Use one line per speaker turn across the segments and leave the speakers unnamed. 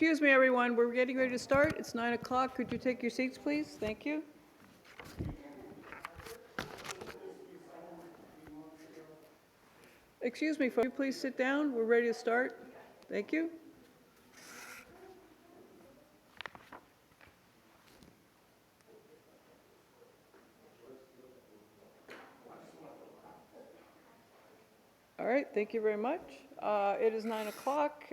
Excuse me, everyone, we're getting ready to start. It's 9 o'clock. Could you take your seats, please? Thank you. Excuse me, folks, could you please sit down? We're ready to start. Thank you. All right, thank you very much. It is 9 o'clock.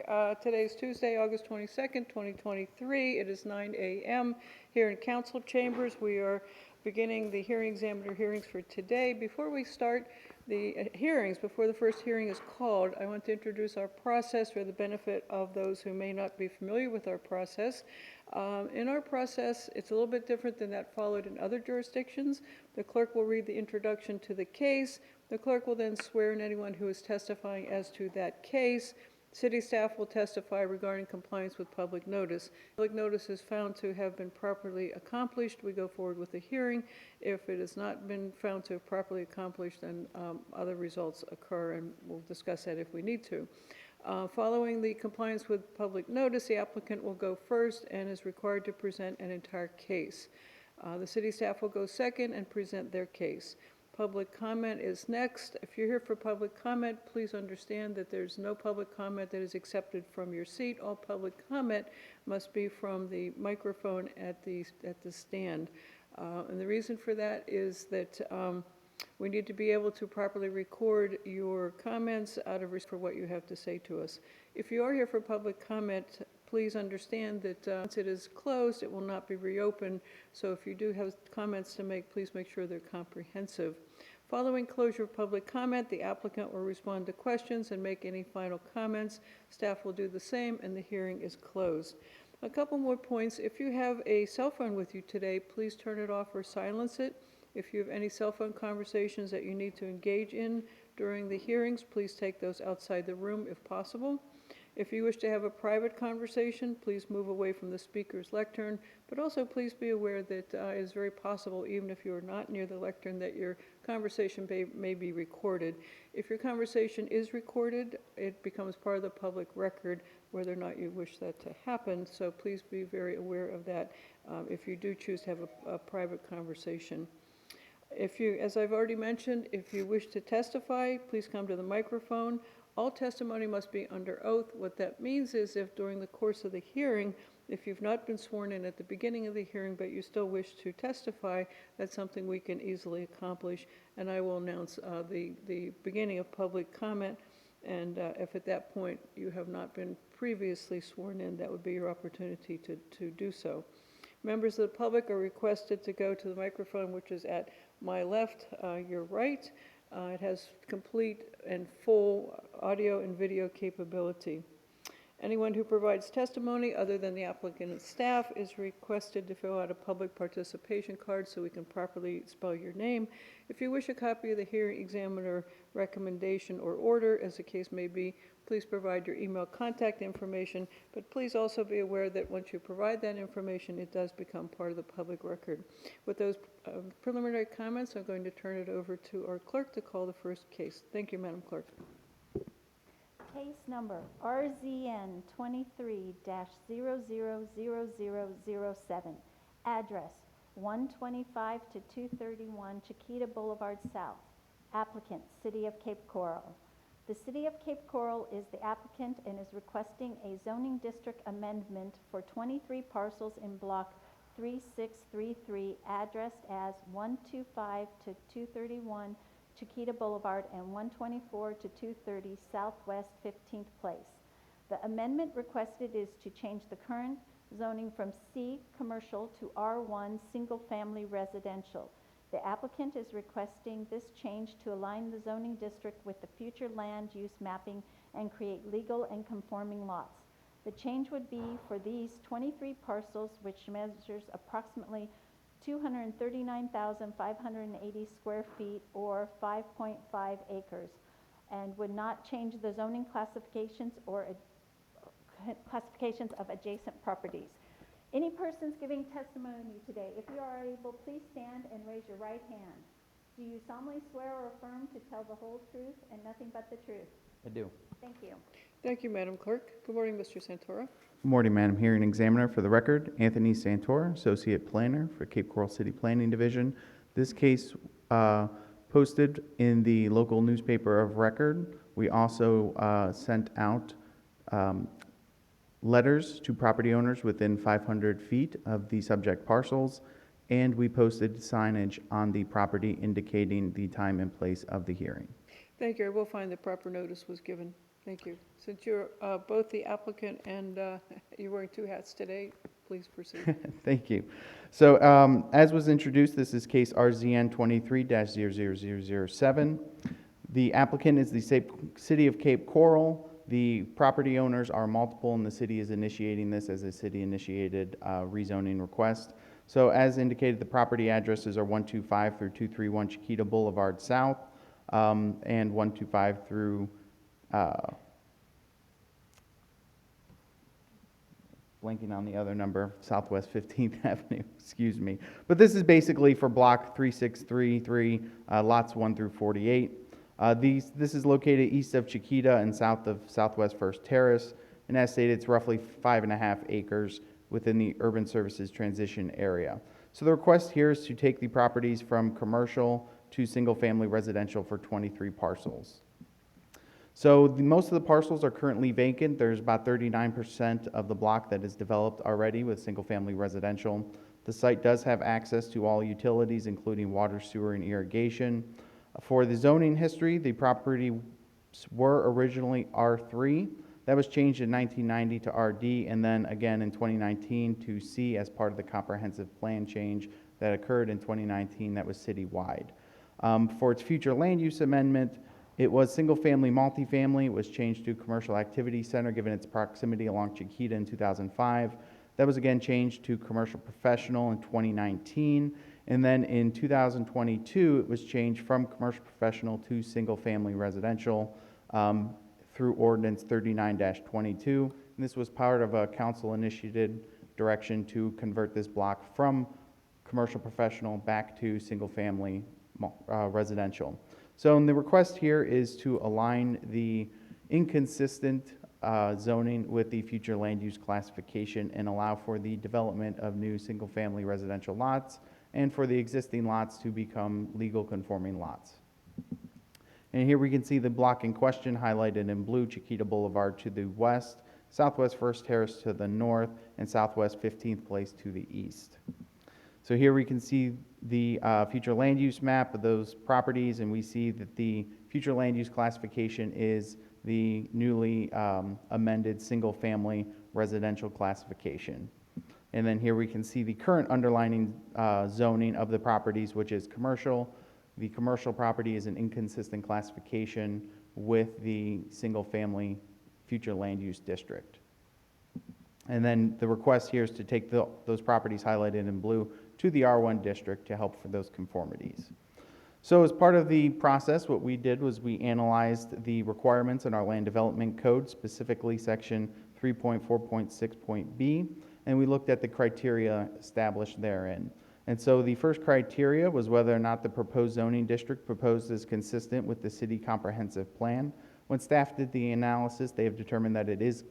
Today is Tuesday, August 22nd, 2023. It is 9 a.m. here in Council Chambers. We are beginning the hearing examiner hearings for today. Before we start the hearings, before the first hearing is called, I want to introduce our process for the benefit of those who may not be familiar with our process. In our process, it's a little bit different than that followed in other jurisdictions. The clerk will read the introduction to the case. The clerk will then swear in anyone who is testifying as to that case. City staff will testify regarding compliance with public notice. Public notice is found to have been properly accomplished. We go forward with the hearing. If it has not been found to have properly accomplished, then other results occur, and we'll discuss that if we need to. Following the compliance with public notice, the applicant will go first and is required to present an entire case. The city staff will go second and present their case. Public comment is next. If you're here for public comment, please understand that there's no public comment that is accepted from your seat. All public comment must be from the microphone at the stand. And the reason for that is that we need to be able to properly record your comments out of respect for what you have to say to us. If you are here for public comment, please understand that once it is closed, it will not be reopened. So if you do have comments to make, please make sure they're comprehensive. Following closure of public comment, the applicant will respond to questions and make any final comments. Staff will do the same, and the hearing is closed. A couple more points. If you have a cell phone with you today, please turn it off or silence it. If you have any cell phone conversations that you need to engage in during the hearings, please take those outside the room if possible. If you wish to have a private conversation, please move away from the speaker's lectern, but also please be aware that it is very possible, even if you are not near the lectern, that your conversation may be recorded. If your conversation is recorded, it becomes part of the public record, whether or not you wish that to happen, so please be very aware of that if you do choose to have a private conversation. If you, as I've already mentioned, if you wish to testify, please come to the microphone. All testimony must be under oath. What that means is if during the course of the hearing, if you've not been sworn in at the beginning of the hearing, but you still wish to testify, that's something we can easily accomplish. And I will announce the beginning of public comment. And if at that point you have not been previously sworn in, that would be your opportunity to do so. Members of the public are requested to go to the microphone, which is at my left, your right. It has complete and full audio and video capability. Anyone who provides testimony other than the applicant and staff is requested to fill out a public participation card so we can properly spell your name. If you wish a copy of the hearing examiner recommendation or order, as the case may be, please provide your email contact information, but please also be aware that once you provide that information, it does become part of the public record. With those preliminary comments, I'm going to turn it over to our clerk to call the first case. Thank you, Madam Clerk.
Case number RZN 23-000007. Address 125 to 231 Chiquita Boulevard South. Applicant, City of Cape Coral. The City of Cape Coral is the applicant and is requesting a zoning district amendment for 23 parcels in block 3633 addressed as 125 to 231 Chiquita Boulevard and 124 to 230 Southwest 15th Place. The amendment requested is to change the current zoning from C commercial to R1 single family residential. The applicant is requesting this change to align the zoning district with the future land use mapping and create legal and conforming lots. The change would be for these 23 parcels, which measures approximately 239,580 square feet or 5.5 acres, and would not change the zoning classifications or classifications of adjacent properties. Any persons giving testimony today, if you are able, please stand and raise your right hand. Do you solemnly swear or affirm to tell the whole truth and nothing but the truth?
I do.
Thank you.
Thank you, Madam Clerk. Good morning, Mr. Santoro.
Morning, Madam Hearing Examiner. For the record, Anthony Santor, Associate Planner for Cape Coral City Planning Division. This case posted in the local newspaper of record. We also sent out letters to property owners within 500 feet of the subject parcels, and we posted signage on the property indicating the time and place of the hearing.
Thank you. I will find the proper notice was given. Thank you. Since you're both the applicant and you're wearing two hats today, please proceed.
Thank you. So as was introduced, this is case RZN 23-00007. The applicant is the City of Cape Coral. The property owners are multiple, and the city is initiating this as a city-initiated rezoning request. So as indicated, the property addresses are 125 through 231 Chiquita Boulevard South, and 125 through blanking on the other number, Southwest 15th Avenue, excuse me. But this is basically for block 3633, lots 1 through 48. This is located east of Chiquita and south of Southwest First Terrace, and as stated, it's roughly 5.5 acres within the urban services transition area. So the request here is to take the properties from commercial to single-family residential for 23 parcels. So most of the parcels are currently vacant. There's about 39% of the block that is developed already with single-family residential. The site does have access to all utilities, including water, sewer, and irrigation. For the zoning history, the properties were originally R3. That was changed in 1990 to RD, and then again in 2019 to C as part of the comprehensive plan change that occurred in 2019 that was citywide. For its future land use amendment, it was single-family, multifamily. It was changed to commercial activity center given its proximity along Chiquita in 2005. That was again changed to commercial professional in 2019. And then in 2022, it was changed from commercial professional to single-family residential through Ordinance 39-22. And this was part of a council-initiated direction to convert this block from commercial professional back to single-family residential. So the request here is to align the inconsistent zoning with the future land use classification and allow for the development of new single-family residential lots and for the existing lots to become legal conforming lots. And here we can see the block in question highlighted in blue, Chiquita Boulevard to the west, Southwest First Terrace to the north, and Southwest 15th Place to the east. So here we can see the future land use map of those properties, and we see that the future land use classification is the newly amended single-family residential classification. And then here we can see the current underlining zoning of the properties, which is commercial. The commercial property is an inconsistent classification with the single-family future land use district. And then the request here is to take those properties highlighted in blue to the R1 district to help for those conformities. So as part of the process, what we did was we analyzed the requirements in our land development code, specifically section 3.4.6.b, and we looked at the criteria established therein. And so the first criteria was whether or not the proposed zoning district proposed is consistent with the city comprehensive plan. When staff did the analysis, they have determined that it is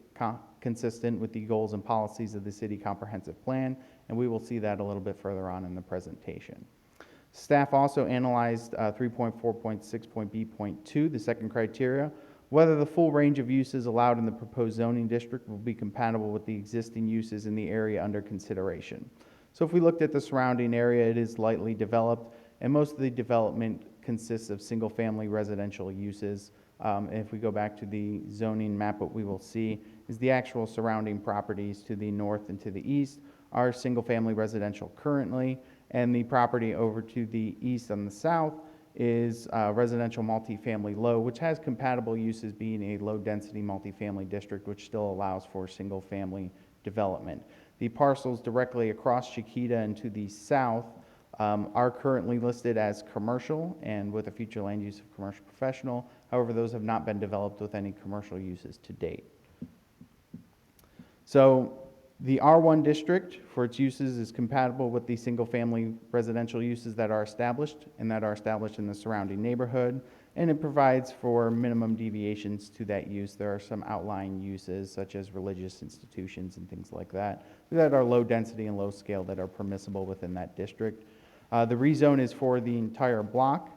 consistent with the goals and policies of the city comprehensive plan, and we will see that a little bit further on in the presentation. Staff also analyzed 3.4.6.b.2, the second criteria, whether the full range of uses allowed in the proposed zoning district will be compatible with the existing uses in the area under consideration. So if we looked at the surrounding area, it is lightly developed, and most of the development consists of single-family residential uses. And if we go back to the zoning map, what we will see is the actual surrounding properties to the north and to the east are single-family residential currently, and the property over to the east and the south is residential multifamily low, which has compatible uses being a low-density multifamily district, which still allows for single-family development. The parcels directly across Chiquita and to the south are currently listed as commercial and with a future land use of commercial professional. However, those have not been developed with any commercial uses to date. So the R1 district for its uses is compatible with the single-family residential uses that are established in the surrounding neighborhood. and it provides for minimum deviations to that use. There are some outlying uses, such as religious institutions and things like that are low density and low scale that are permissible within that district. The rezone is for the entire block,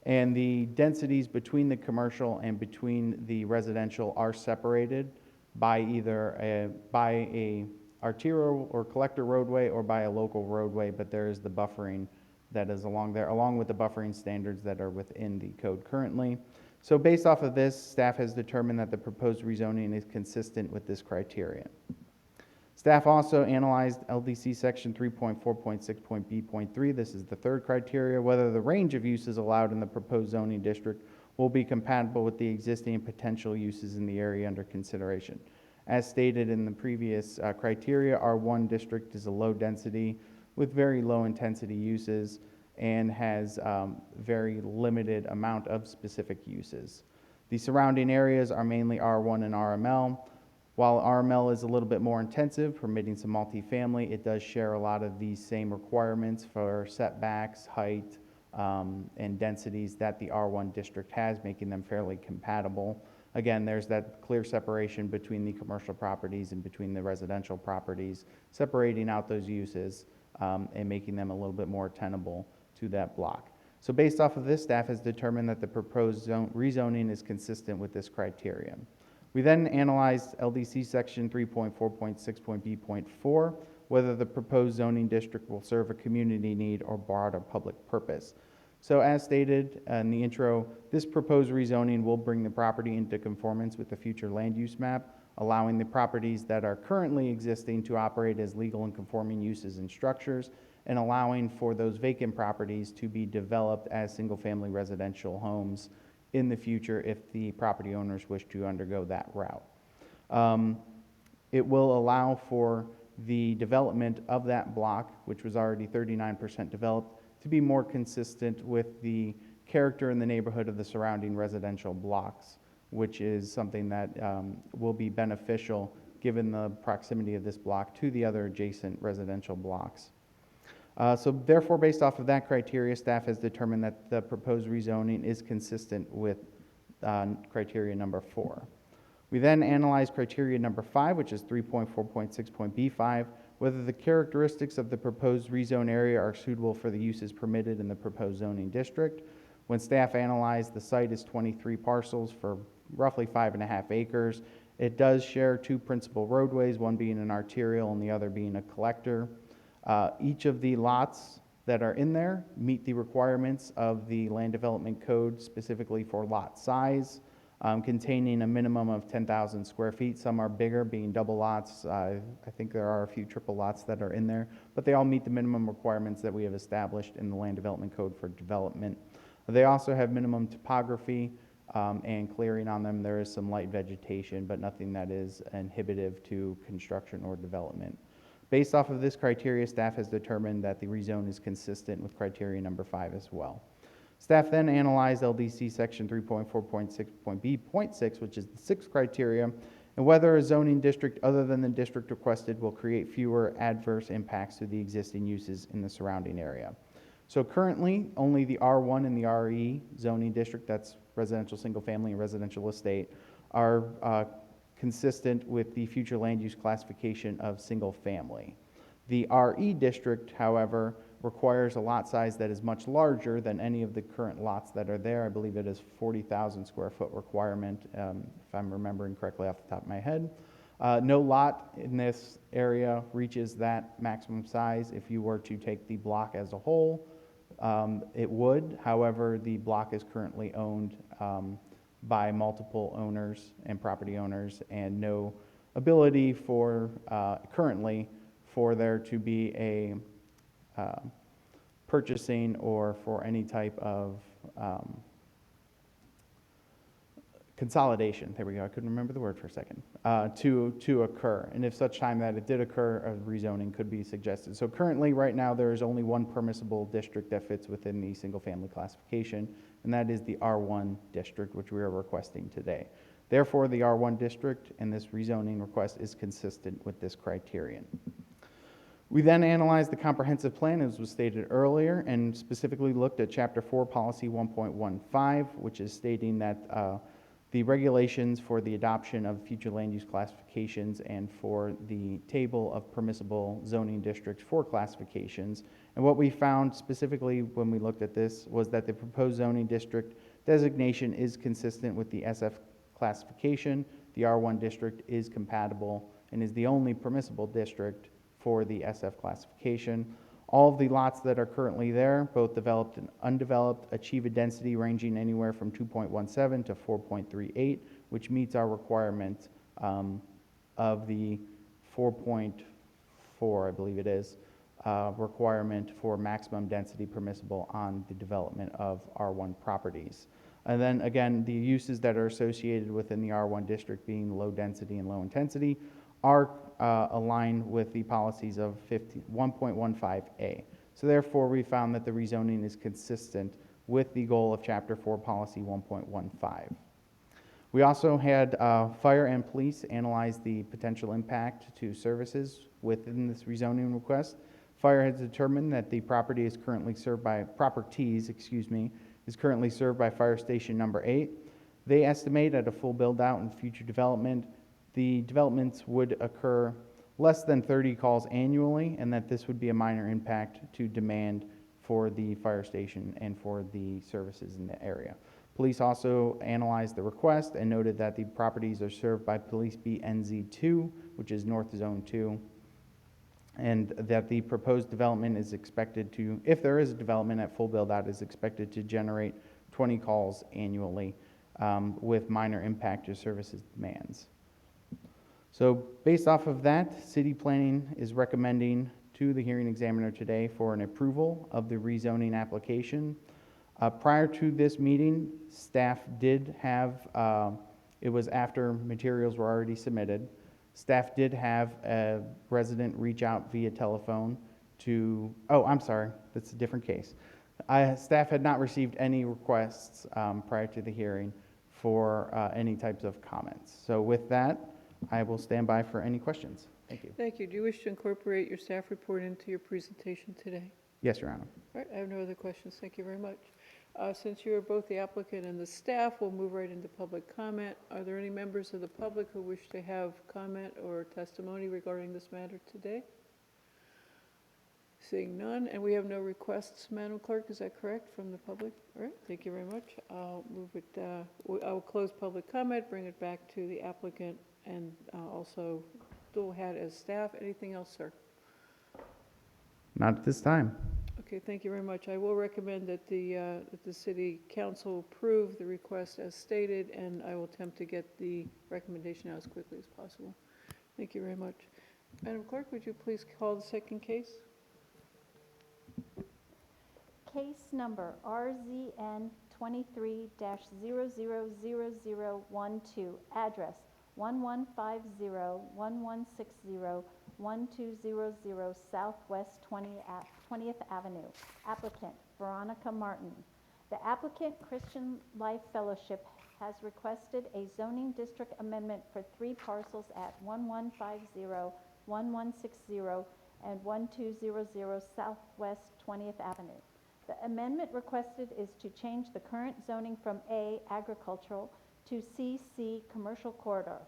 and the densities between the commercial and between the residential are separated by either a arterial or collector roadway or by a local roadway, but there is the buffering that is along there, along with the buffering standards that are within the code currently. So based off of this, staff has determined that the proposed rezoning is consistent with this criterion. Staff also analyzed LDC section 3.4.6.b.3. This is the third criteria, whether the range of uses allowed in the proposed zoning district will be compatible with the existing and potential uses in the area under consideration. As stated in the previous criteria, R1 district is a low density with very low intensity uses and has very limited amount of specific uses. The surrounding areas are mainly R1 and RML. While RML is a little bit more intensive, permitting some multifamily, it does share a lot of these same requirements for setbacks, height, and densities that the R1 district has, making them fairly compatible. Again, there's that clear separation between the commercial properties and between the residential properties, separating out those uses and making them a little bit more tenable to that block. So based off of this, staff has determined that the proposed rezoning is consistent with this criterion. We then analyzed LDC section 3.4.6.b.4, whether the proposed zoning district will serve a community need or broader public purpose. So as stated in the intro, this proposed rezoning will bring the property into conformance with the future land use map, allowing the properties that are currently existing to operate as legal and conforming uses and structures, and allowing for those vacant properties to be developed as single-family residential homes in the future if the property owners wish to undergo that route. It will allow for the development of that block, which was already 39% developed, to be more consistent with the character in the neighborhood of the surrounding residential blocks, which is something that will be beneficial given the proximity of this block to the other adjacent residential blocks. So therefore, based off of that criteria, staff has determined that the proposed rezoning is consistent with criteria number 4. We then analyzed criteria number 5, which is 3.4.6.b5, whether the characteristics of the proposed rezone area are suitable for the uses permitted in the proposed zoning district. When staff analyzed, the site is 23 parcels for roughly 5.5 acres. It does share 2 principal roadways, one being an arterial and the other being a collector. Each of the lots that are in there meet the requirements of the land development code, specifically for lot size, containing a minimum of 10,000 square feet. Some are bigger, being double lots. I think there are a few triple lots that are in there, but they all meet the minimum requirements that we have established in the land development code for development. They also have minimum topography and clearing on them. There is some light vegetation, but nothing that is inhibitive to construction or development. Based off of this criteria, staff has determined that the rezone is consistent with criteria number 5 as well. Staff then analyzed LDC section 3.4.6.b.6, which is the 6th criteria, and whether a zoning district other than the district requested will create fewer adverse impacts to the existing uses in the surrounding area. So currently, only the R1 and the RE zoning district, that's residential single family and residential estate, are consistent with the future land use classification of single family. The RE district, however, requires a lot size that is much larger than any of the current lots that are there. I believe it is 40,000 square foot requirement, if I'm remembering correctly off the top of my head. No lot in this area reaches that maximum size. If you were to take the block as a whole, it would. However, the block is currently owned by multiple owners and property owners, and no ability for currently for there to be a purchasing or for any type of consolidation. There we go. I couldn't remember the word for a second. To occur, and if such time that it did occur, a rezoning could be suggested. So currently, right now, there is only one permissible district that fits within the single-family classification, and that is the R1 district, which we are requesting today. Therefore, the R1 district and this rezoning request is consistent with this criterion. We then analyzed the comprehensive plan, as was stated earlier, and specifically looked at Chapter 4, Policy 1.15, which is stating that the regulations for the adoption of future land use classifications and for the table of permissible zoning districts for classifications. And what we found specifically when we looked at this was that the proposed zoning district designation is consistent with the SF classification. The R1 district is compatible and is the only permissible district for the SF classification. All of the lots that are currently there, both developed and undeveloped, achieve a density ranging anywhere from 2.17 to 4.38, which meets our requirement of the 4.4, I believe it is, requirement for maximum density permissible on the development of R1 properties. And then again, the uses that are associated within the R1 district being low density and low intensity are aligned with the policies of 1.15A. So therefore, we found that the rezoning is consistent with the goal of Chapter 4, Policy 1.15. We also had fire and police analyze the potential impact to services within this rezoning request. Fire has determined that the property is currently served by, properties, is currently served by Fire Station Number 8. They estimate at a full build-out and future development, the developments would occur less than 30 calls annually, and that this would be a minor impact to demand for the fire station and for the services in the area. Police also analyzed the request and noted that the properties are served by Police Beat NZ2, which is North Zone 2, and that the proposed development is expected to, if there is a development at full build-out, is expected to generate 20 calls annually with minor impact to services demands. So based off of that, City Planning is recommending to the hearing examiner today for an approval of the rezoning application. Prior to this meeting, staff did have, it was after materials were already submitted, staff did have a resident reach out via telephone to, oh, I'm sorry, that's a different case. Staff had not received any requests prior to the hearing for any types of comments. So with that, I will stand by for any questions. Thank you.
Thank you. Do you wish to incorporate your staff report into your presentation today?
Yes, Your Honor.
All right, I have no other questions. Thank you very much. Since you are both the applicant and the staff, we'll move right into public comment. Are there any members of the public who wish to have comment or testimony regarding this matter today? Seeing none, and we have no requests, Madam Clerk, is that correct, from the public? All right, thank you very much. I'll move it, I will close public comment, bring it back to the applicant, and also dual hat as staff. Anything else, sir?
Not at this time.
Okay, thank you very much. I will recommend that the city council approve the request as stated, and I will attempt to get the recommendation out as quickly as possible. Thank you very much. Madam Clerk, would you please call the second case?
Case number RZN 23-000012, address 1150-1160-1200 Southwest 20th Avenue. Applicant Veronica Martin. The applicant, Christian Life Fellowship, has requested a zoning district amendment for 3 parcels at 1150, 1160, and 1200 Southwest 20th Avenue. The amendment requested is to change the current zoning from A, agricultural, to CC, commercial corridor.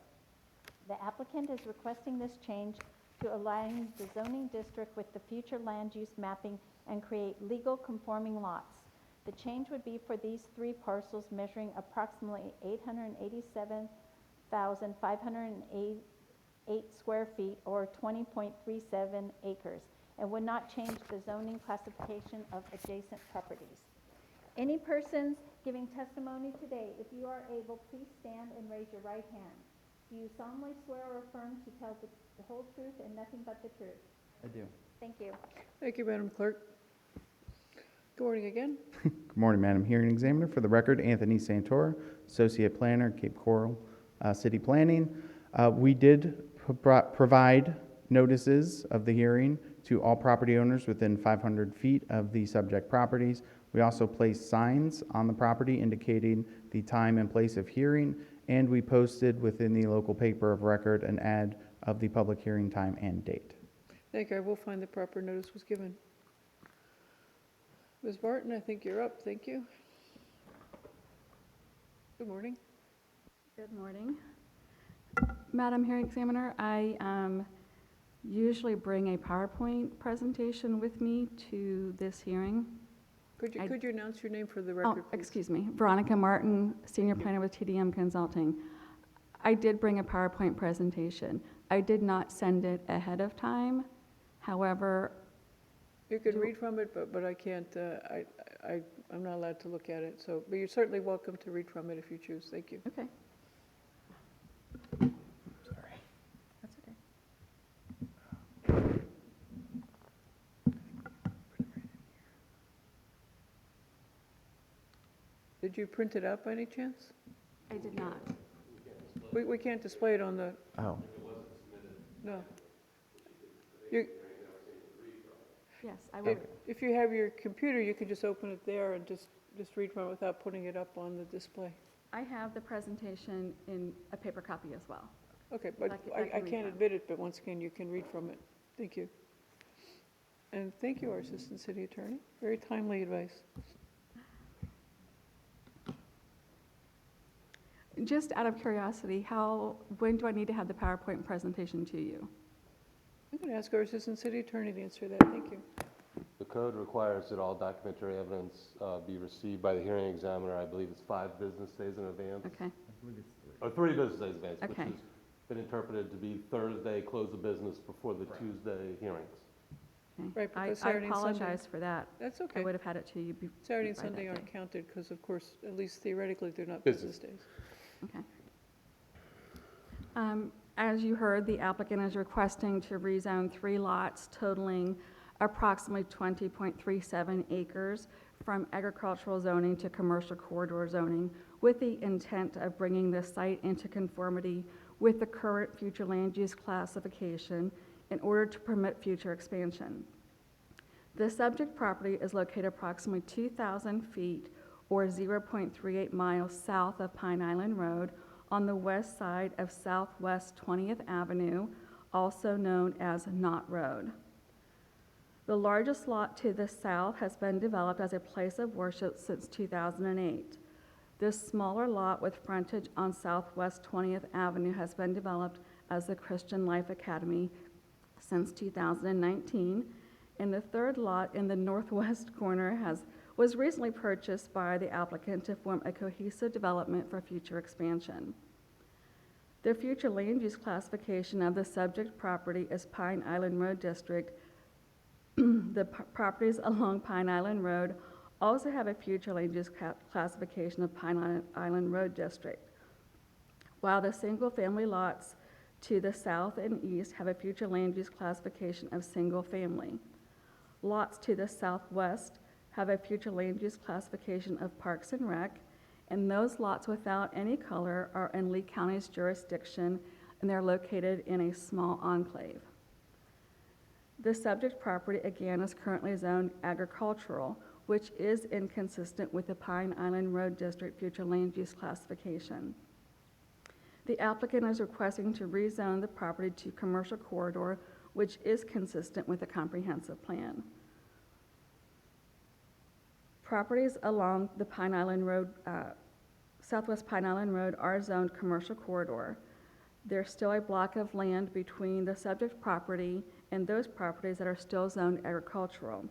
The applicant is requesting this change to align the zoning district with the future land use mapping and create legal conforming lots. The change would be for these 3 parcels measuring approximately 887,508 square feet or 20.37 acres, and would not change the zoning classification of adjacent properties. Any persons giving testimony today, if you are able, please stand and raise your right hand. Do you solemnly swear or affirm to tell the whole truth and nothing but the truth?
I do.
Thank you.
Thank you, Madam Clerk. Good morning again.
Good morning, Madam Hearing Examiner. For the record, Anthony Santora, Associate Planner, Cape Coral City Planning. We did provide notices of the hearing to all property owners within 500 feet of the subject properties. We also placed signs on the property indicating the time and place of hearing, and we posted within the local paper of record an ad of the public hearing time and date.
Thank you, I will find the proper notice was given. Ms. Barton, I think you're up, thank you. Good morning.
Good morning. Madam Hearing Examiner, I usually bring a PowerPoint presentation with me to this hearing.
Could you announce your name for the
Oh,
record, please?
excuse me, Veronica Martin, Senior Planner with TDM Consulting. I did bring a PowerPoint presentation. I did not send it ahead of time. However,
You can read from it, but I can't, I'm not allowed to look at it, so, but you're certainly welcome to read from it if you choose, thank you.
okay.
Sorry.
That's okay.
Did you print it out by any chance?
I did not.
We can't display it on the,
Oh,
no. You,
Yes, I will.
if you have your computer, you can just open it there and just read from it without putting it up on the display.
I have the presentation in a paper copy as well.
Okay, but
I can
I
read
can't
from it.
admit it, but once again, you can read from it. Thank you. And thank you, our Assistant City Attorney. Very timely advice.
Just out of curiosity, when do I need to have the PowerPoint presentation to you?
I'm going to ask our Assistant City Attorney to answer that. Thank you.
The code requires that all documentary evidence be received by the hearing examiner, I believe it's 5 business days in advance.
Okay,
Or 3 business days in advance, which
Okay.
has been interpreted to be Thursday, close of business before the Tuesday hearings.
okay.
Right,
I
because Saturday and Sunday-
apologize for that.
That's
I
okay.
would have had it to you before.
Saturday and
by that
Sunday aren't
day.
counted because, of course, at least theoretically, they're not
Business.
business days.
Okay. As you heard, the applicant is requesting to rezone 3 lots totaling approximately 20.37 acres from agricultural zoning to commercial corridor zoning with the intent of bringing the site into conformity with the current future land use classification in order to permit future expansion. The subject property is located approximately 2,000 feet or 0.38 miles south of Pine Island Road on the west side of Southwest 20th Avenue, also known as Knott Road. The largest lot to the south has been developed as a place of worship since 2008. This smaller lot with frontage on Southwest 20th Avenue has been developed as the Christian Life Academy since 2019, and the third lot in the northwest corner was recently purchased by the applicant to form a cohesive development for future expansion. The future land use classification of the subject property is Pine Island Road District. The properties along Pine Island Road also have a future land use classification of Pine Island Road District, while the single-family lots to the south and east have a future land use classification of single-family. Lots to the southwest have a future land use classification of Parks and Rec, and those lots without any color are in Lee County's jurisdiction, and they're located in a small enclave. The subject property, again, is currently zoned agricultural, which is inconsistent with the Pine Island Road District future land use classification. The applicant is requesting to rezone the property to commercial corridor, which is consistent with the comprehensive plan. Properties along the Pine Island Road, Southwest Pine Island Road are zoned commercial corridor. There's still a block of land between the subject property and those properties that are still zoned agricultural.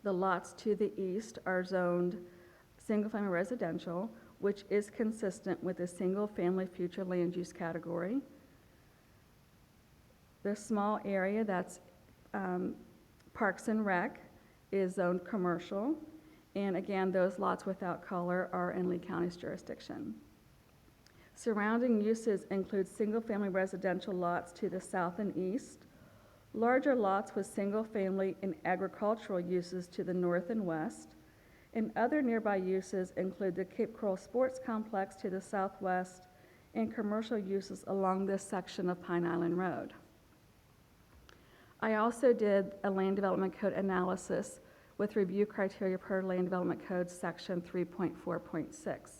The lots to the east are zoned single-family residential, which is consistent with the single-family future land use category. The small area that's Parks and Rec is zoned commercial, and again, those lots without color are in Lee County's jurisdiction. Surrounding uses include single-family residential lots to the south and east, larger lots with single-family and agricultural uses to the north and west, and other nearby uses include the Cape Coral Sports Complex to the southwest and commercial uses along this section of Pine Island Road. I also did a land development code analysis with review criteria per Land Development Code section 3.4.6.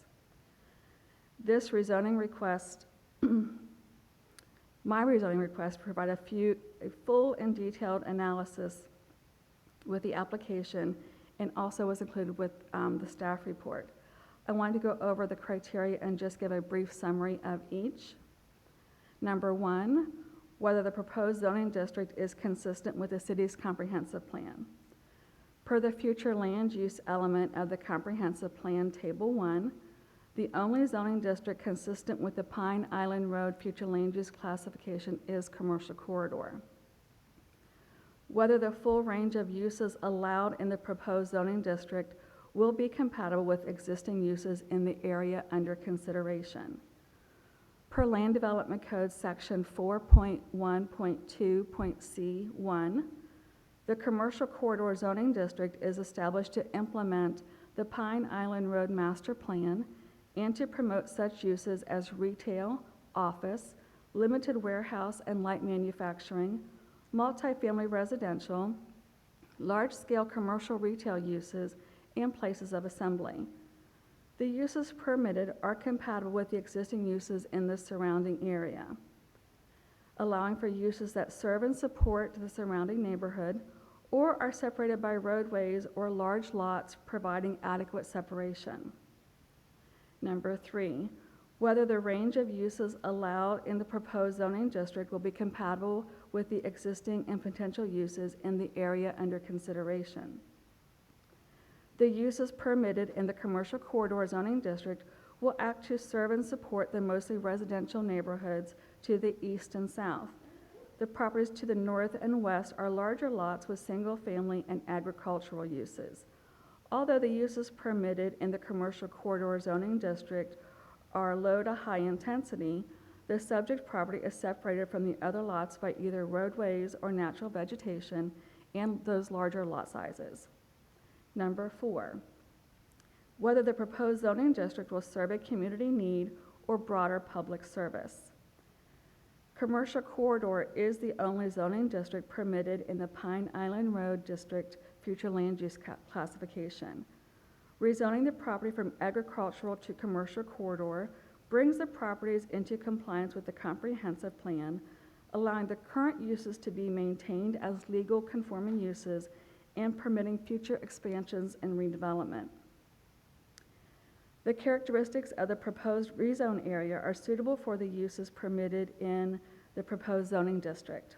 This rezoning request, my rezoning request, provide a few a full and detailed analysis with the application and also was included with the staff report. I wanted to go over the criteria and just give a brief summary of each. Number one, whether the proposed zoning district is consistent with the city's comprehensive plan. Per the future land use element of the comprehensive plan, Table 1, the only zoning district consistent with the Pine Island Road future land use classification is commercial corridor. Whether the full range of uses allowed in the proposed zoning district will be compatible with existing uses in the area under consideration. Per Land Development Code Section 4.1.2.C1, the commercial corridor zoning district is established to implement the Pine Island Road Master Plan and to promote such uses as retail, office, limited warehouse and light manufacturing, multifamily residential, large-scale commercial retail uses, and places of assembly. The uses permitted are compatible with the existing uses in the surrounding area, allowing for uses that serve and support the surrounding neighborhood or are separated by roadways or large lots providing adequate separation. Number 3, whether the range of uses allowed in the proposed zoning district will be compatible with the existing and potential uses in the area under consideration. The uses permitted in the commercial corridor zoning district will act to serve and support the mostly residential neighborhoods to the east and south. The properties to the north and west are larger lots with single-family and agricultural uses. Although the uses permitted in the commercial corridor zoning district are low to high intensity, the subject property is separated from the other lots by either roadways or natural vegetation and those larger lot sizes. Number 4, whether the proposed zoning district will serve a community need or broader public service. Commercial corridor is the only zoning district permitted in the Pine Island Road District future land use classification. Rezoning the property from agricultural to commercial corridor brings the properties into compliance with the comprehensive plan, allowing the current uses to be maintained as legal conforming uses and permitting future expansions and redevelopment. The characteristics of the proposed rezone area are suitable for the uses permitted in the proposed zoning district.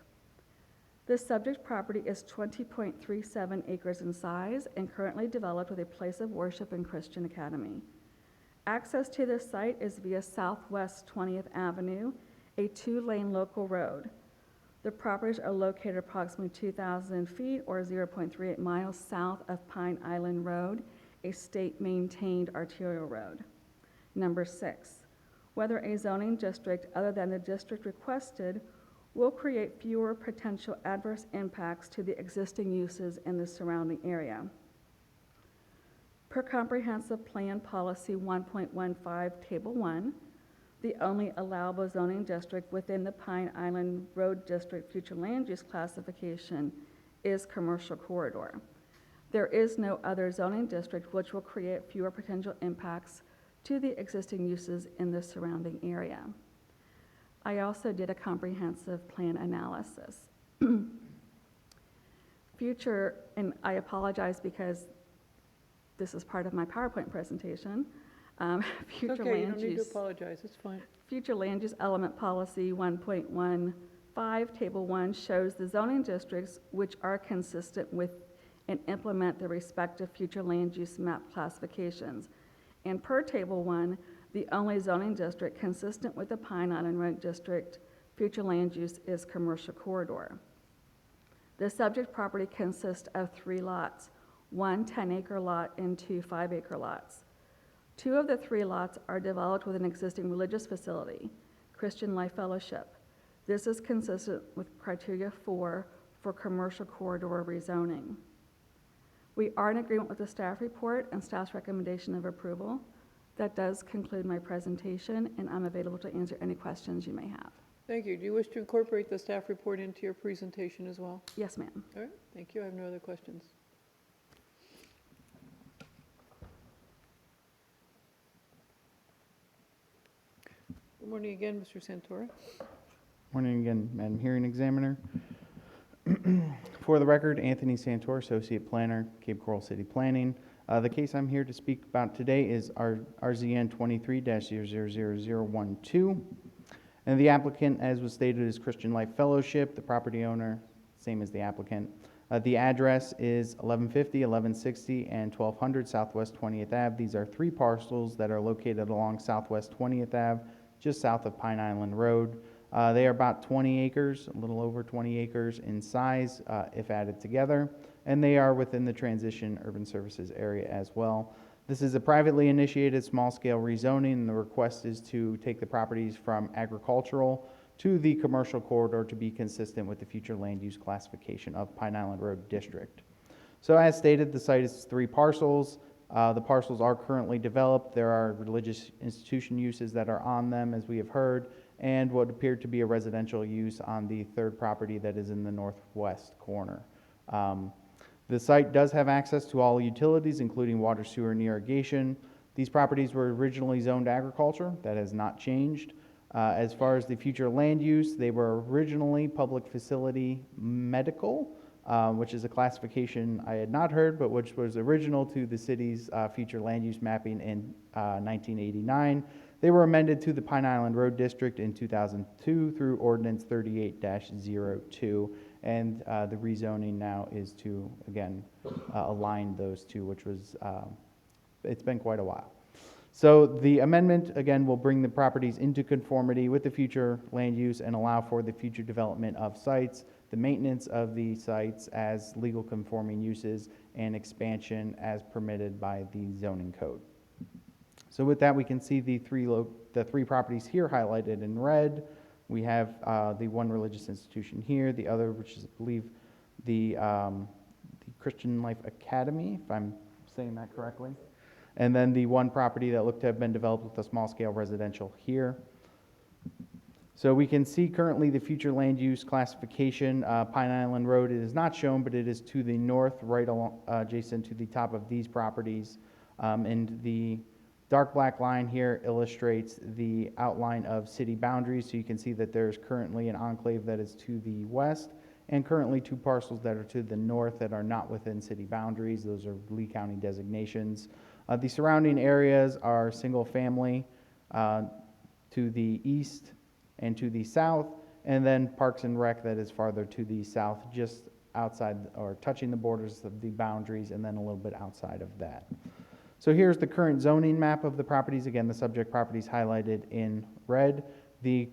The subject property is 20.37 acres in size and currently developed with a place of worship and Christian academy. Access to this site is via Southwest 20th Avenue, a 2-lane local road. The properties are located approximately 2,000 feet or 0.38 miles south of Pine Island Road, a state-maintained arterial road. Number 6, whether a zoning district other than the district requested will create fewer potential adverse impacts to the existing uses in the surrounding area. Per Comprehensive Plan Policy 1.15, Table 1, the only allowable zoning district within the Pine Island Road District future land use classification is commercial corridor. There is no other zoning district which will create fewer potential impacts to the existing uses in the surrounding area. I also did a comprehensive plan analysis. Future, and I apologize because this is part of my PowerPoint presentation. Future
Okay, you
land
don't need to
use.
apologize, it's fine.
Future Land Use Element Policy 1.15, Table 1 shows the zoning districts which are consistent with and implement the respective future land use map classifications. And per Table 1, the only zoning district consistent with the Pine Island Road District future land use is commercial corridor. The subject property consists of 3 lots, 1 10-acre lot and 2 5-acre lots. 2 of the 3 lots are developed with an existing religious facility, Christian Life Fellowship. This is consistent with criteria 4 for commercial corridor rezoning. We are in agreement with the staff report and staff's recommendation of approval. That does conclude my presentation, and I'm available to answer any questions you may have.
Thank you. Do you wish to incorporate the staff report into your presentation as well?
Yes, ma'am.
All right, thank you. I have no other questions. Good morning again, Mr. Santora.
Morning again, Madam Hearing Examiner. For the record, Anthony Santor, Associate Planner, Cape Coral City Planning. The case I'm here to speak about today is RZN 23-000012. And the applicant, as was stated, is Christian Life Fellowship. The property owner, same as the applicant. The address is 1150, 1160, and 1200 Southwest 20th Ave. These are 3 parcels that are located along Southwest 20th Ave, just south of Pine Island Road. They are about 20 acres, a little over 20 acres in size if added together, and they are within the transition urban services area as well. This is a privately initiated small-scale rezoning, and the request is to take the properties from agricultural to the commercial corridor to be consistent with the future land use classification of Pine Island Road District. So as stated, the site is 3 parcels. The parcels are currently developed. There are religious institution uses that are on them, as we have heard, and what appeared to be a residential use on the 3rd property that is in the northwest corner. The site does have access to all utilities, including water, sewer, and irrigation. These properties were originally zoned agriculture. That has not changed. As far as the future land use, they were originally public facility medical, which is a classification I had not heard, but which was original to the city's future land use mapping in 1989. They were amended to the Pine Island Road District in 2002 through Ordinance 38-02, and the rezoning now is to, again, align those two, which was, it's been quite a while. So the amendment, again, will bring the properties into conformity with the future land use and allow for the future development of sites, the maintenance of the sites as legal conforming uses, and expansion as permitted by the zoning code. So with that, we can see the 3 properties here highlighted in red. We have the one religious institution here, the other, which is, I believe, the Christian Life Academy, if I'm saying that correctly. And then the one property that looked to have been developed with a small-scale residential here. So we can see currently the future land use classification. Pine Island Road, it is not shown, but it is to the north, right along, adjacent to the top of these properties. And the dark black line here illustrates the outline of city boundaries. So you can see that there's currently an enclave that is to the west, and currently 2 parcels that are to the north that are not within city boundaries. Those are Lee County designations. The surrounding areas are single family to the east and to the south, and then Parks and Rec that is farther to the south, just outside or touching the borders of the boundaries, and then a little bit outside of that. So here's the current zoning map of the properties. Again, the subject properties highlighted in red. The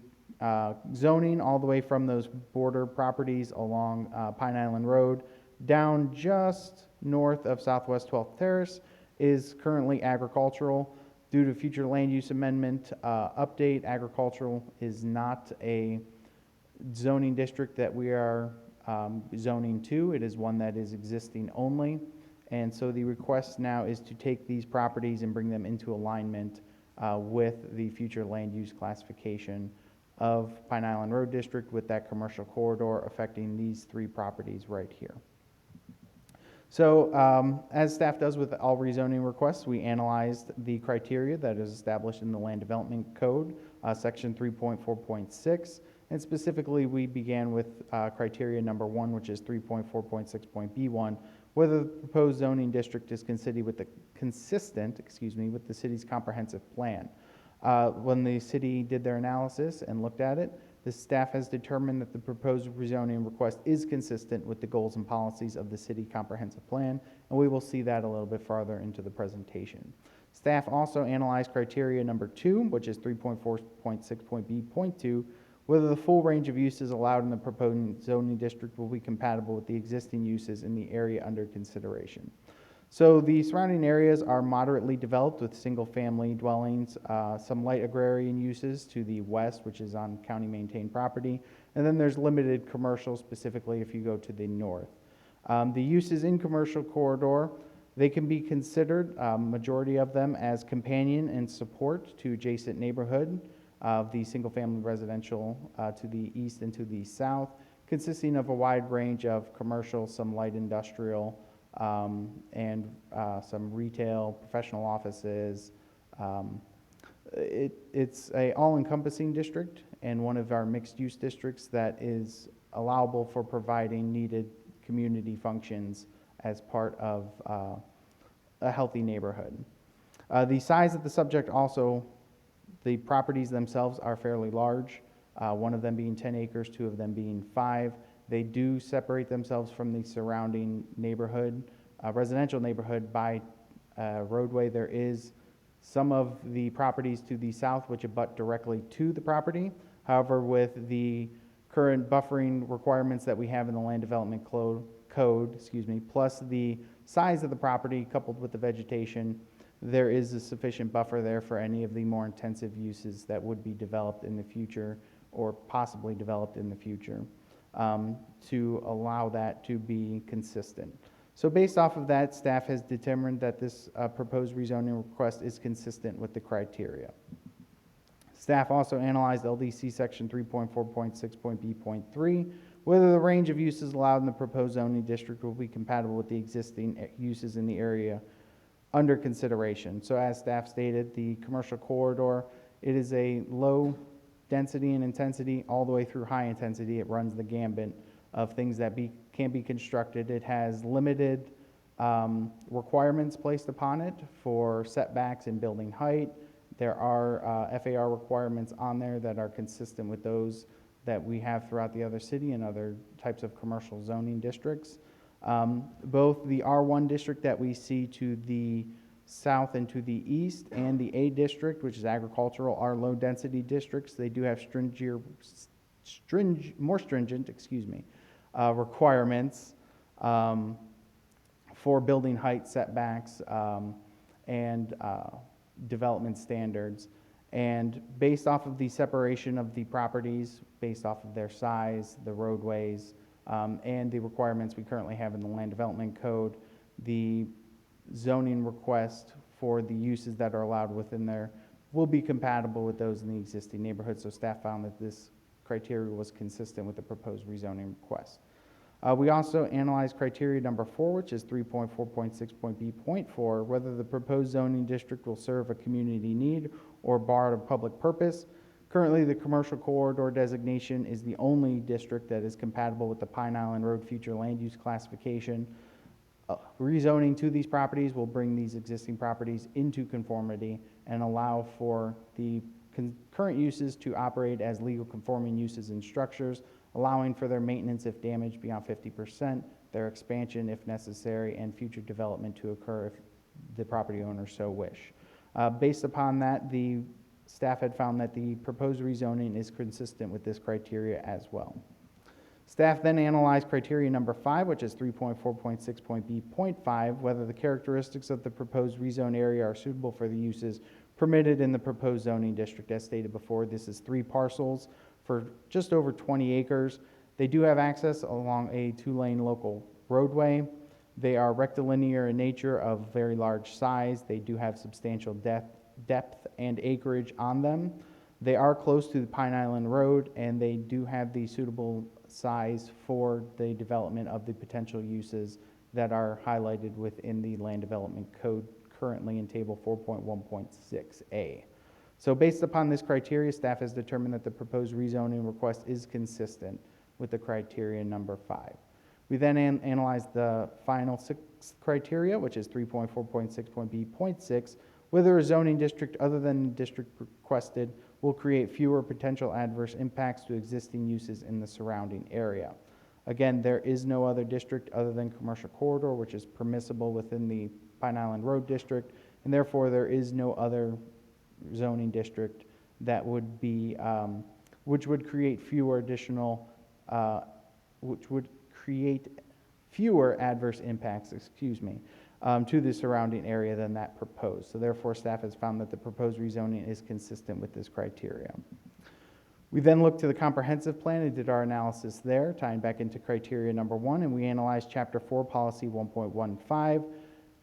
zoning all the way from those border properties along Pine Island Road down just north of Southwest 12th Terrace is currently agricultural. Due to future land use amendment update, agricultural is not a zoning district that we are zoning to. It is one that is existing only. And so the request now is to take these properties and bring them into alignment with the future land use classification of Pine Island Road District with that commercial corridor affecting these 3 properties right here. So as staff does with all rezoning requests, we analyzed the criteria that is established in the Land Development Code, section 3.4.6, and specifically we began with criteria number 1, which is 3.4.6.B1, whether the proposed zoning district is consistent with the city's comprehensive plan. When the city did their analysis and looked at it, the staff has determined that the proposed rezoning request is consistent with the goals and policies of the city comprehensive plan, and we will see that a little bit farther into the presentation. Staff also analyzed criteria number 2, which is 3.4.6.B.2, whether the full range of uses allowed in the proposed zoning district will be compatible with the existing uses in the area under consideration. So the surrounding areas are moderately developed with single-family dwellings, some light agrarian uses to the west, which is on county-maintained property, and then there's limited commercial, specifically if you go to the north. The uses in commercial corridor, they can be considered, majority of them, as companion and support to adjacent neighborhood of the single-family residential to the east and to the south, consisting of a wide range of commercial, some light industrial, and some retail, professional offices. It's a all-encompassing district and one of our mixed-use districts that is allowable for providing needed community functions as part of a healthy neighborhood. The size of the subject also, the properties themselves are fairly large, one of them being 10 acres, two of them being 5. They do separate themselves from the surrounding neighborhood, residential neighborhood by roadway. There is some of the properties to the south which abut directly to the property. However, with the current buffering requirements that we have in the land development code, plus the size of the property coupled with the vegetation, there is a sufficient buffer there for any of the more intensive uses that would be developed in the future or possibly developed in the future, to allow that to be consistent. So based off of that, staff has determined that this proposed rezoning request is consistent with the criteria. Staff also analyzed LDC section 3.4.6.b.3, whether the range of uses allowed in the proposed zoning district will be compatible with the existing uses in the area under consideration. So as staff stated, the commercial corridor, it is a low density and intensity all the way through high intensity. It runs the gambit of things that can be constructed. It has limited requirements placed upon it for setbacks and building height. There are FAR requirements on there that are consistent with those that we have throughout the other city and other types of commercial zoning districts. Both the R1 district that we see to the south and to the east and the A district, which is agricultural, are low density districts. They do have more stringent requirements for building height, setbacks, and development standards. And based off of the separation of the properties, based off of their size, the roadways, and the requirements we currently have in the land development code, the zoning request for the uses that are allowed within there will be compatible with those in the existing neighborhood. So staff found that this criteria was consistent with the proposed rezoning request. We also analyzed criteria number 4, which is 3.4.6.b.4, whether the proposed zoning district will serve a community need or bar a public purpose. Currently, the commercial corridor designation is the only district that is compatible with the Pine Island Road future land use classification. Rezoning to these properties will bring these existing properties into conformity and allow for the current uses to operate as legal conforming uses and structures, allowing for their maintenance if damaged beyond 50%, their expansion if necessary, and future development to occur if the property owners so wish. Based upon that, the staff had found that the proposed rezoning is consistent with this criteria as well. Staff then analyzed criteria number 5, which is 3.4.6.b.5, whether the characteristics of the proposed rezone area are suitable for the uses permitted in the proposed zoning district. As stated before, this is 3 parcels for just over 20 acres. They do have access along a 2-lane local roadway. They are rectilinear in nature of very large size. They do have substantial depth and acreage on them. They are close to the Pine Island Road, and they do have the suitable size for the development of the potential uses that are highlighted within the land development code currently in table 4.1.6a. So based upon this criteria, staff has determined that the proposed rezoning request is consistent with the criteria number 5. We then analyzed the final 6th criteria, which is 3.4.6.b.6, whether a zoning district other than the district requested will create fewer potential adverse impacts to existing uses in the surrounding area. Again, there is no other district other than commercial corridor, which is permissible within the Pine Island Road district, and therefore there is no other zoning district that would be, which would create fewer additional, adverse impacts, to the surrounding area than that proposed. So therefore, staff has found that the proposed rezoning is consistent with this criteria. We then looked to the comprehensive plan and did our analysis there, tying back into criteria number 1, and we analyzed Chapter 4, Policy 1.15.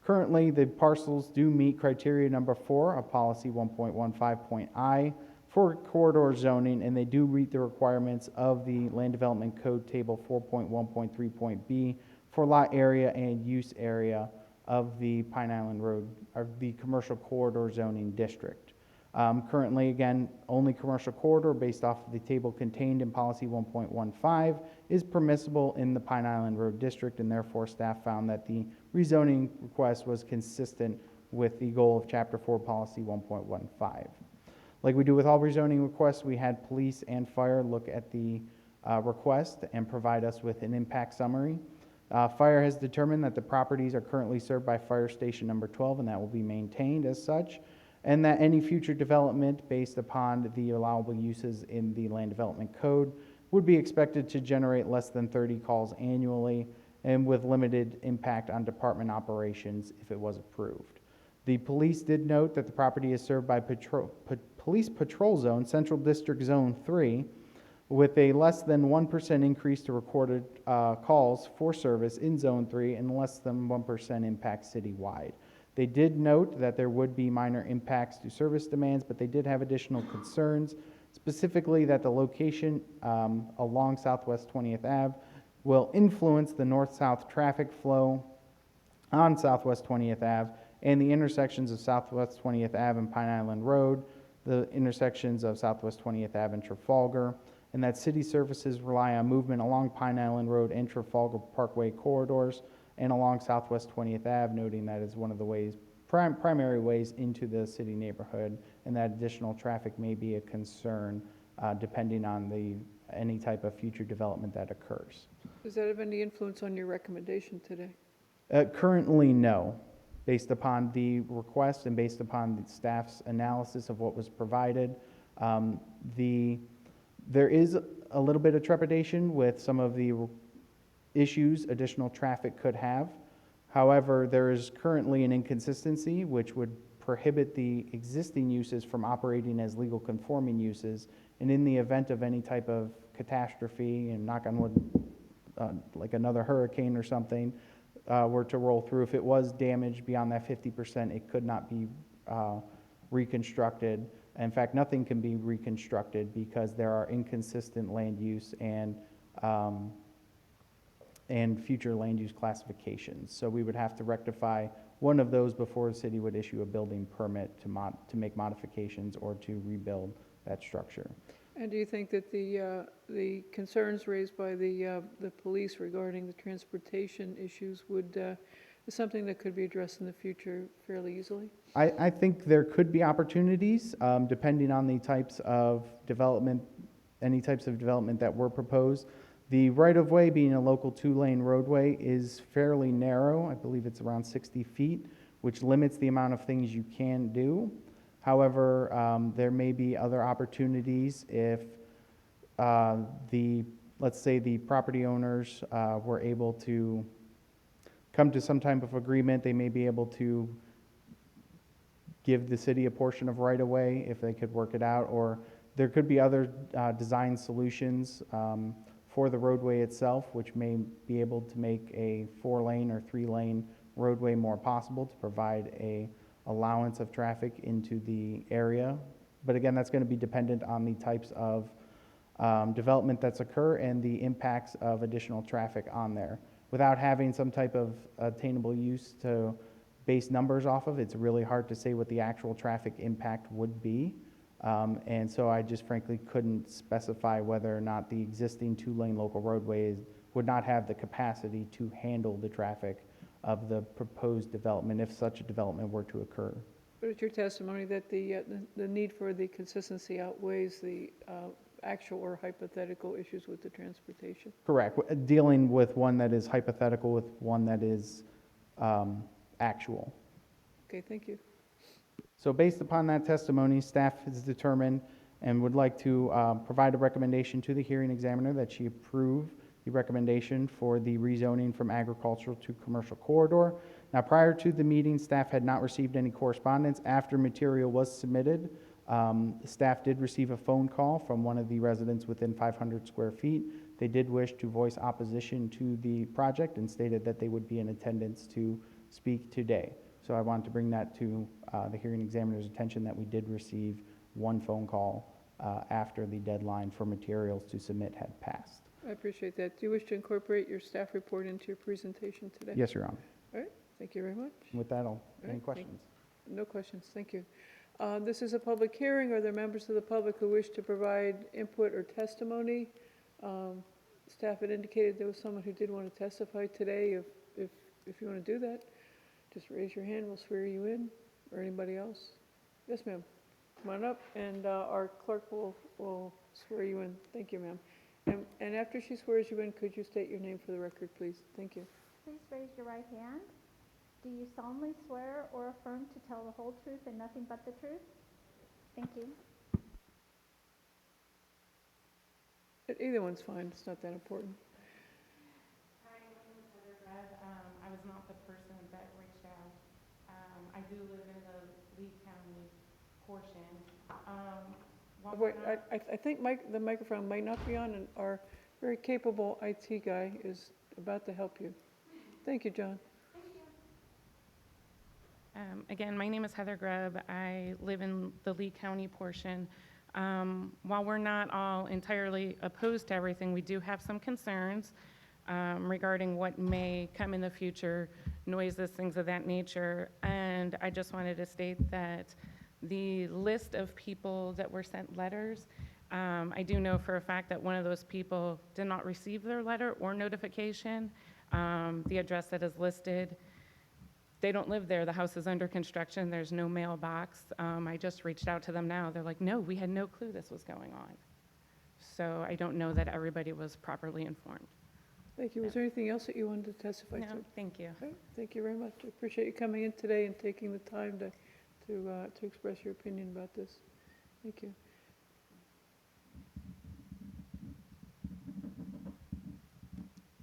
Currently, the parcels do meet criteria number 4 of Policy 1.15.I for corridor zoning, and they do meet the requirements of the Land Development Code Table 4.1.3.b for lot area and use area of the Pine Island Road, or the commercial corridor zoning district. Currently, again, only commercial corridor based off of the table contained in policy 1.15 is permissible in the Pine Island Road District, and therefore staff found that the rezoning request was consistent with the goal of Chapter 4 Policy 1.15. Like we do with all rezoning requests, we had police and fire look at the request and provide us with an impact summary. Fire has determined that the properties are currently served by Fire Station Number 12, and that will be maintained as such, and that any future development based upon the allowable uses in the Land Development Code would be expected to generate less than 30 calls annually and with limited impact on department operations if it was approved. The police did note that the property is served by Police Patrol Zone, Central District Zone 3, with a less than 1% increase to recorded calls for service in Zone 3 and less than 1% impact citywide. They did note that there would be minor impacts to service demands, but they did have additional concerns, specifically that the location along Southwest 20th Ave will influence the north-south traffic flow on Southwest 20th Ave and the intersections of Southwest 20th Ave and Pine Island Road, the intersections of Southwest 20th Ave and Trafalgar, and that city services rely on movement along Pine Island Road and Trafalgar Parkway corridors and along Southwest 20th Ave, noting that is one of the ways, primary ways into the city neighborhood, and that additional traffic may be a concern depending on any type of future development that occurs.
Does that have any influence on your recommendation today?
Currently, no. Based upon the request and based upon the staff's analysis of what was provided, there is a little bit of trepidation with some of the issues additional traffic could have. However, there is currently an inconsistency which would prohibit the existing uses from operating as legal conforming uses, and in the event of any type of catastrophe, and knock on wood, like another hurricane or something, were to roll through, if it was damaged beyond that 50%, it could not be reconstructed. In fact, nothing can be reconstructed because there are inconsistent land use and future land use classifications. So we would have to rectify one of those before the city would issue a building permit to make modifications or to rebuild that structure.
And do you think that the concerns raised by the police regarding the transportation issues is something that could be addressed in the future fairly easily?
I think there could be opportunities, depending on the types of development, any types of development that were proposed. The right-of-way, being a local 2-lane roadway, is fairly narrow. I believe it's around 60 feet, which limits the amount of things you can do. However, there may be other opportunities if let's say the property owners were able to come to some type of agreement. They may be able to give the city a portion of right-of-way if they could work it out, or there could be other design solutions for the roadway itself, which may be able to make a 4-lane or 3-lane roadway more possible to provide a allowance of traffic into the area. But again, that's going to be dependent on the types of development that's occur and the impacts of additional traffic on there. Without having some type of attainable use to base numbers off of, it's really hard to say what the actual traffic impact would be. And so I just frankly couldn't specify whether or not the existing 2-lane local roadways would not have the capacity to handle the traffic of the proposed development if such a development were to occur.
But it's your testimony that the need for the consistency outweighs the actual or hypothetical issues with the transportation?
Correct. Dealing with one that is hypothetical with one that is actual.
Okay, thank you.
So based upon that testimony, staff has determined and would like to provide a recommendation to the hearing examiner that she approve the recommendation for the rezoning from agricultural to commercial corridor. Now, prior to the meeting, staff had not received any correspondence. After material was submitted, staff did receive a phone call from one of the residents within 500 square feet. They did wish to voice opposition to the project and stated that they would be in attendance to speak today. So I wanted to bring that to the hearing examiner's attention that we did receive one phone call after the deadline for materials to submit had passed.
I appreciate that. Do you wish to incorporate your staff report into your presentation today?
Yes, Your Honor.
All right, thank you very much.
With that, any
All right,
questions?
No questions, thank you. This is a public hearing. Are there members of the public who wish to provide input or testimony? Staff had indicated there was someone who did want to testify today. If you want to do that, just raise your hand, we'll swear you in, or anybody else. Yes, ma'am. Come on up, and our clerk will swear you in. Thank you, ma'am. And after she swears you in, could you state your name for the record, please? Thank you.
Please raise your right hand. Do you solemnly swear or affirm to tell the whole truth and nothing but the truth? Thank you.
Either one's fine, it's not that important.
Hi, my name is Heather Greb. I was not the person that reached out. I do live in the Lee County portion. While
Wait,
we're not-
I think the microphone might not be on, and our very capable IT guy is about to help you. Thank you, John.
Again, my name is Heather Grubb. I live in the Lee County portion. While we're not all entirely opposed to everything, we do have some concerns regarding what may come in the future, noises, things of that nature. And I just wanted to state that the list of people that were sent letters, I do know for a fact that one of those people did not receive their letter or notification. The address that is listed, they don't live there. The house is under construction. There's no mailbox. I just reached out to them now. They're like, no, we had no clue this was going on. So I don't know that everybody was properly informed.
Thank you. Was there anything else that you wanted to testify to?
No, thank you.
Okay, thank you very much. I appreciate you coming in today and taking the time to express your opinion about this. Thank you.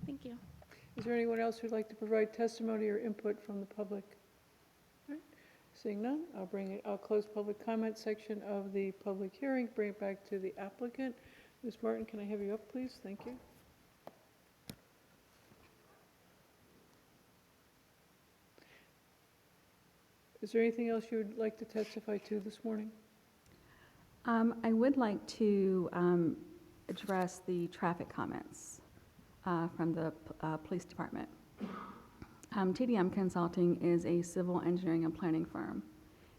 Thank you.
Is there anyone else who'd like to provide testimony or input from the public? All right. Seeing none, I'll close public comment section of the public hearing, bring it back to the applicant. Ms. Martin, can I have you up, please? Thank you. Is there anything else you would like to testify to this morning?
I would like to address the traffic comments from the police department. TDM Consulting is a civil engineering and planning firm,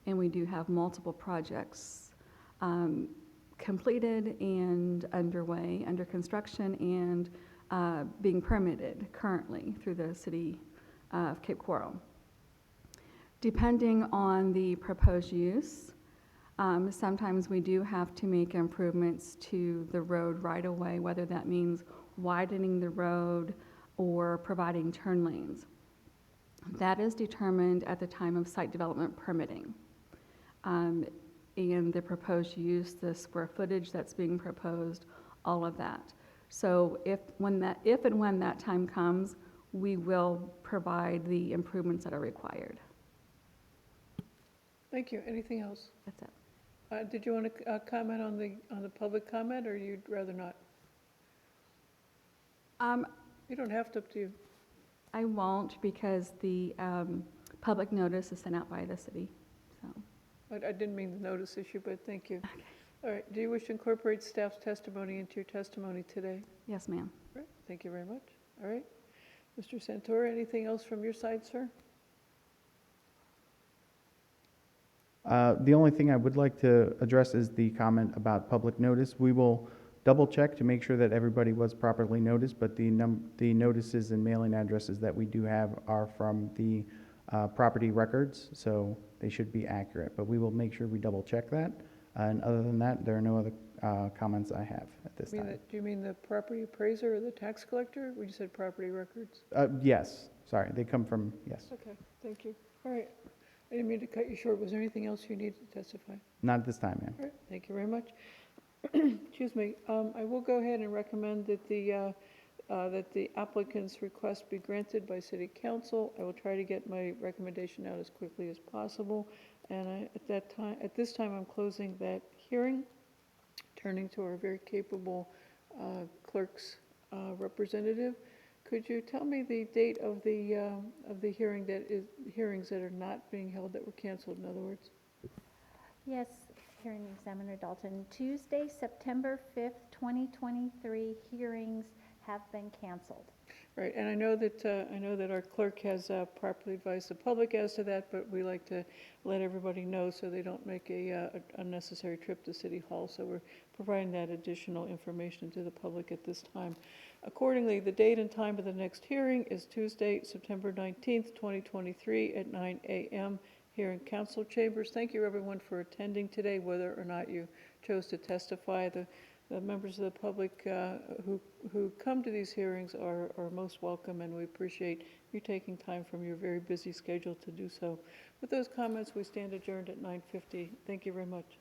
and we do have multiple projects completed and underway, under construction, and being permitted currently through the city of Cape Coral. Depending on the proposed use, sometimes we do have to make improvements to the road right away, whether that means widening the road or providing turn lanes. That is determined at the time of site development permitting. And the proposed use, the square footage that's being proposed, all of that. So if and when that time comes, we will provide the improvements that are required.
Thank you. Anything else?
That's it.
Did you want to comment on the public comment, or you'd rather not? You don't have to, up to you.
I won't, because the public notice is sent out by the city, so.
I didn't mean the notice issue, but thank you. All right, do you wish to incorporate staff's testimony into your testimony today?
Yes, ma'am.
All right, thank you very much. All right. Mr. Santoro, anything else from your side, sir?
The only thing I would like to address is the comment about public notice. We will double check to make sure that everybody was properly noticed, but the notices and mailing addresses that we do have are from the property records, so they should be accurate. But we will make sure we double check that. And other than that, there are no other comments I have at this time.
Do you mean the property appraiser or the tax collector? We just said property records.
Yes, sorry, they come from, yes.
Okay, thank you. All right, I didn't mean to cut you short. Was there anything else you needed to testify?
Not at this time, ma'am.
All right, thank you very much. Excuse me. I will go ahead and recommend that the applicant's request be granted by City Council. I will try to get my recommendation out as quickly as possible. And at this time, I'm closing that hearing, turning to our very capable clerk's representative. Could you tell me the date of the hearings that are not being held, that were canceled, in other words?
Yes, Hearing Examiner Dalton. Tuesday, September 5th, 2023, hearings have been canceled.
Right, and I know that our clerk has properly advised the public as to that, but we like to let everybody know so they don't make a unnecessary trip to City Hall. So we're providing that additional information to the public at this time. Accordingly, the date and time of the next hearing is Tuesday, September 19th, 2023 at 9 a.m. here in council chambers. Thank you, everyone, for attending today, whether or not you chose to testify. The members of the public who come to these hearings are most welcome, and we appreciate you taking time from your very busy schedule to do so. With those comments, we stand adjourned at 9:50. Thank you very much.